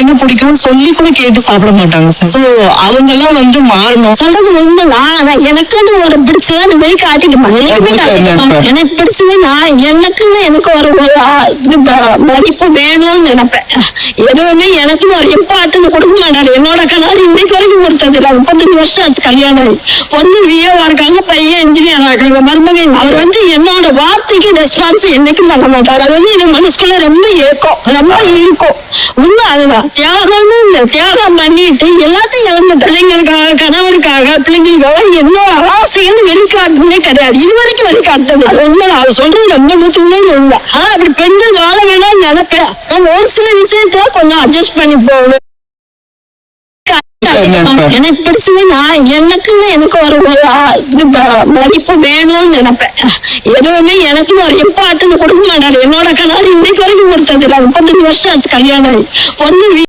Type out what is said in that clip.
என்ன பிடிக்கும்னு சொல்லி கூட கேட்டு சாப்பிட மாட்டாங்க சார். சோ அவங்க எல்லாம் மாறணும். சொல்றது உண்மைதான். எனக்குன்னு ஒரு பிடிச்சதா இந்த மாதிரி காட்டிட்டு எனக்கு பிடிச்சது நான் எனக்குன்னு எனக்கு ஒரு மதிப்பு வேணும்னு நினைப்பேன். எதுவுமே எனக்குன்னு ஒரு இம்பார்ட்டன் கொடுக்க மாட்டாரு. என்னோட கணவர் இன்னைக்கு வரைக்கும் கொடுத்தது இல்லை. 35 வருஷம் ஆச்சு கல்யாணம் ஆகி. பொண்ணு விஏவா இருக்காங்க, பையன் இன்ஜினியர் ஆகாங்க, மருமகன். அவர் என்னோட வார்த்தைக்கு ரெஸ்பான்ஸ் என்னைக்கும் பண்ண மாட்டாரு. அது எனக்கு மனசுக்குள்ள ரொம்ப ஏக்கம், ரொம்ப ஈர்க்கும். உண்மை அதுதான். தியாகம்னு இல்லை, தியாகம் பண்ணிட்டு எல்லாத்தையும் இழந்த பிள்ளைங்களுக்காக, கணவருக்காக, பிள்ளைங்களுக்காக என்னோட ஆசைன்னு வெளிக்காட்டுனே கிடையாது. இது வரைக்கும் வெளிக்காட்டுறது உண்மைதான். அவர் சொல்றது ரொம்ப நூற்றுமே உண்மை. ஆனா அப்படி பெண்கள் வாழ வேணாம்னு நினைப்பேன். நம்ம ஒரு சில விஷயத்த கொஞ்சம் அட்ஜஸ்ட் பண்ணி போகணும். எனக்கு பிடிச்சது நான் எனக்குன்னு எனக்கு ஒரு மதிப்பு வேணும்னு நினைப்பேன். எதுவுமே எனக்குன்னு ஒரு இம்பார்ட்டன் கொடுக்க மாட்டாரு. என்னோட கணவர் இன்னைக்கு வரைக்கும் கொடுத்தது இல்லை. 35 வருஷம் ஆச்சு கல்யாணம் ஆகி. பொண்ணு